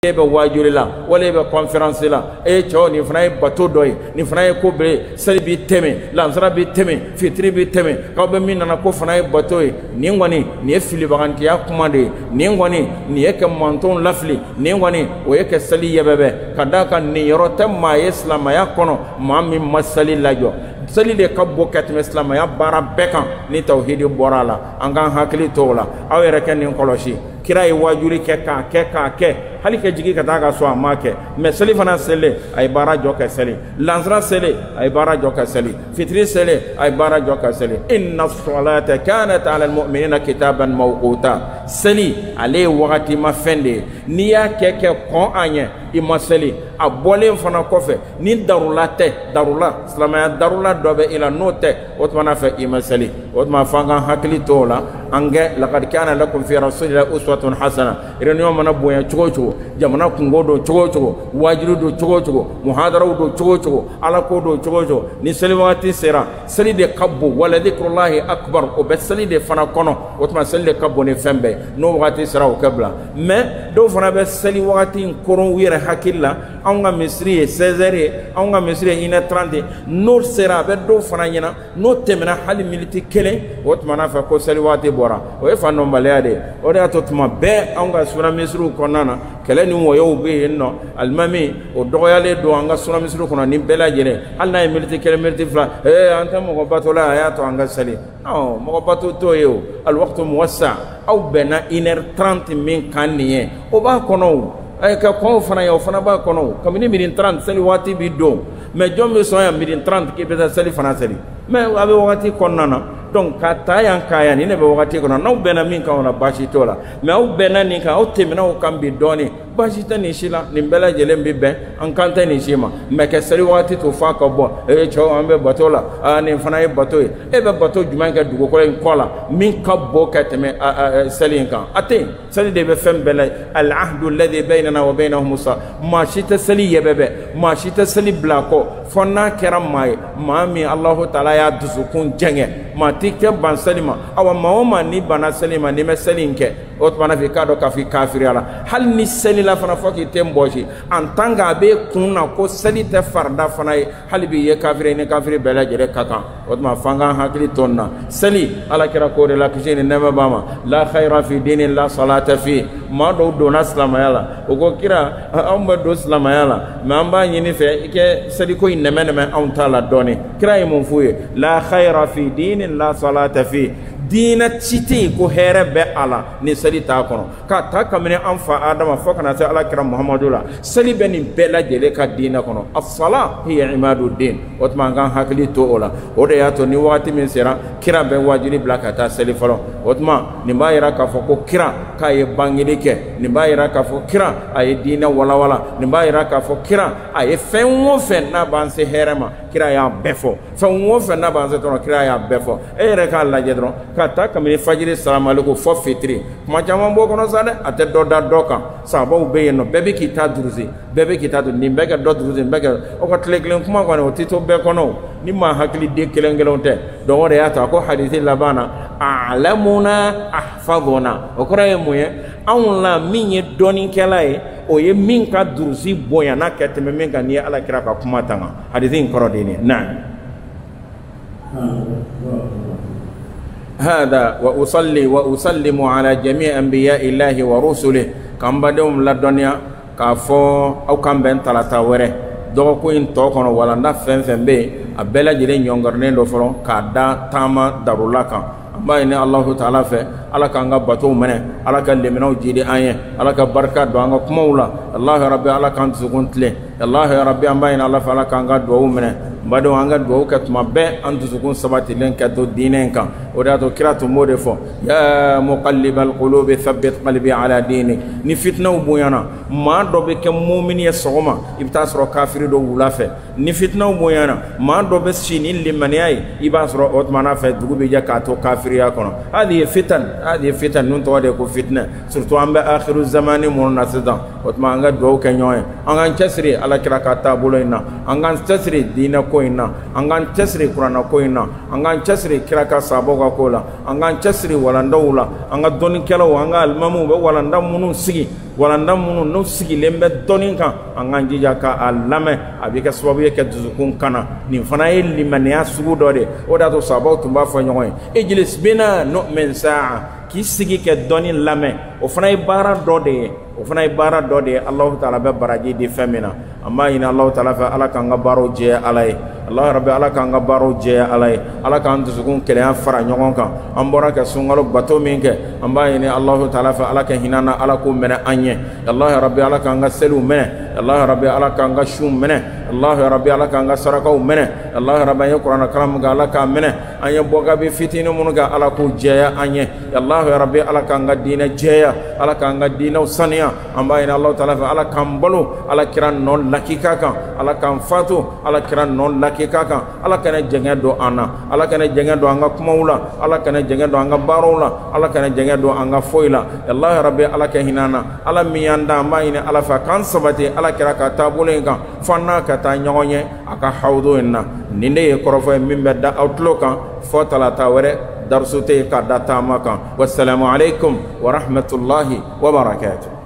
be wajuri la wala be conférence la cho ni fana bato doy ni fana ko be sali bi teme lansara bi teme fitri bi teme ka be min na ko fana bato ni ngoni ni fili baganti ya kumande ni ngoni ni yake manton lafli ni ngoni o yake sali yebebe kadaka ni yorotem ma islam ya kono ma mi masali lajo sali de kabbo katme islam ya bara bekan ni tawhid borala anga hakli tola awere ken ni koloshi kira yi wajuri ke hali ke jigi kata ka so amake mais seli fana sele ay bara joka seli lansra sele ay bara joka seli fitri sele ay bara joka seli inna salata kanat ala almu'minina kitaban mawquta seli ale wakati ma fende ni ya ke kon anye ima seli a bolen fana kofe ni darula islamaya darula dobe ila note otmana fa ima seli otma fanga hakli tola ange laqad kana lakum fi rasulillahi uswatun hasana irenyo mana boya chocho jamana kungodo chocho wajiru do chocho muhadara do chocho ala ko do chocho ni selawati sera seli de kabbu wala dhikrullahi akbar o be seli de fana kono otma seli de kabbu ne fembe no wakati sera o kabla mais do fana be seli wakati koron wira hakilla anga misri 16h anga misri 1h30 no sera be do fana nyina no temena hali militi kele otma na fa ko seli wati bora o e fa no maleade o de atotma be anga sura misru konana kele ni mo yow be no almami o doyale do anga sura misru kono ni bela jere alna e militi kele militi fla anta mo batola ayato anga sali no mo bato to yo al waqtu muwassa aw bena 1h30 min kaniye o ba kono ay ka ko fana yo fana ba kono kamini mirin 30 sali wati bi do mais jombe so ya mirin 30 ke be sali fana sali mais abe wati konana donc kata yan kaya ni ne be wati kono no bena min ka ona bashi tola mais o bena ni ka o temina o kambi doni bashi tani shila ni bela jelem bi ben an kanta ni shima mais ke sali wati to fa ka bo cho ambe batola ani fana e bato e be bato juman ka dugo ko en kola min ka bo ka teme sali kan atin sali de be fem bela al ahdu alladhi bainana wa bainahum ma shita sali yebebe ma shita sali blako fonna keram mai mami allah taala ya dusukun jenge ma tike ban salima awa maoma ni bana salima ni meselinke otmana fi kado ka fi kafiriala hal ni selila fana foki temboji antanga be kunna ko selite farda fana hal bi ye kafire ni kafire bela jere kaka otma fanga hakli tonna seli ala kira ko la kishini nema bama la khaira fi dinin la salata fi ma do dona islama yala o ko kira amba do islama yala mamba nyini fe ke seli ko ineme on tala doni kira mun fuye la khaira fi dinin la salata fi dina citi ko here be ala ni sali ta kono ka ta kamene anfa adama fokana ta ala kira muhammadu la sali be ni bela jele ka dina kono as-sala hiya imaduddin otma ngan hakli to ola o de yato ni wati min sera kira be wajiri blaka ta sali falo otma ni bayira ka foko kira ka ye bangile ke ni bayira ka fo kira ay dina wala ni bayira ka fo kira ay fenwo fen na banse herema kira ya befo fenwo fen na banse to kira ya befo e re ka la jedron kata kamini fajiri salamu alaikum fo fitri kuma jama bo kono sade ate do da doka sabo be no bebe kita duruzi bebe kita du ni bega do duruzi bega o ko tleglem kuma ko no tito be kono ni ma hakli de kelengelonte do wore ata ko hadithi labana a'lamuna ahfazuna o kore moye an la minye doni kelae o ye min ka duruzi boya na keteme min ga ni ala kira ka kuma tanga hadithi ko rodini na هذا وأصلي وأسلم على جميع أنبياء الله ورسله كم بدهم لدنيا كافو أو كم بين ثلاثة وره دو كوين توكون ولا نفهم بي أبلا جرين يونغرنين لفرون كادا تاما دارولاكا أما إن الله تعالى في على كانغا باتو منه على كان لمنو جيدي آية على كبركة دوانغا كمولا الله ربي على كان تسكنتلي الله ربي أما إن الله فعلى كانغا دو منه bado anga do katuma be antu sukun sabati len ka do dinen kan o da to kiratu mode fo ya muqallibal qulubi thabbit qalbi ala dinik ni fitna buyana ma do be ke mu'min ya soma ibtasro kafiri do wulafe ni fitna buyana ma do be shini limaniyai ibasro otmana fe dugubi ja ka to kafiri ya kono hadi fitan nun to de ko fitna surtout amba akhiru zamani munasida otma anga do ke nyoy anga chesri ala kiraka tabuloina anga chesri dina koina angan chesri kurana koina angan chesri kiraka saboga kola angan chesri walanda wula anga doni kala wanga almamu be walanda munu sigi walanda minnu n'u sigilen bɛ dɔnni kan an k'an jija k'a lamɛn a bɛ kɛ sababu ye ka dusukun kana nin fana ye limaniya sugu dɔ de o de y'a to sahabaw tun b'a fɔ ɲɔgɔn ye ijlis bina nu'min sa'a k'i sigi ka dɔnni lamɛn o fana ye baara dɔ de ye o fana ye baara dɔ de ye Alahu Taala bɛ baraji di fɛn min na an b'a ɲini Alahu Taala fɛ Ala k'an ka baaraw jɛya Ala ye Alahu Rabbi Ala k'an ka baaraw jɛya Ala ye Ala k'an dusukun kelenya fara ɲɔgɔn kan an bɔra ka sunkalo bato min kɛ an b'a ɲini Alahu Taala fɛ Ala ka hinɛ na Ala k'o minɛ an ɲɛ Alahu Rabbi Ala k'an ka seliw minɛ Alahu Rabbi Ala k'an ka suw minɛ Alahu Rabbi Ala k'an ka sarakaw minɛ Alahu Rabbi an ye kuranɛ kalan min kɛ Ala k'a minɛ an ye bɔkabi fitinin minnu kɛ Ala k'o jɛya an ye Alahu Rabbi Ala k'an ka diinɛ jɛya Ala k'an ka diinɛw saniya an b'a ɲini Alahu Taala fɛ Ala k'an balo Ala kira nɔ lakika kan Ala k'an fatu Ala kira nɔ lakika kan Ala kana jɛngɛ don an na Ala kana jɛngɛ don an ka kumaw la Ala kana jɛngɛ don an ka baaraw la Ala kana jɛngɛ don an ka foyi la Alahu Rabbi Ala ka hinɛ na Ala min y'an da an b'a ɲini Ala fɛ k'an sabati Ala kira ka taabolo in kan fo n'a ka taa ɲɔgɔn ye a ka hawudu in na nin de ye kɔrɔfɔ ye min bɛ da aw tulo kan fo talata wɛrɛ darusu tɛ yen ka da taama kan wassalamu alaikum wa rahmatullahi wa barakatuh.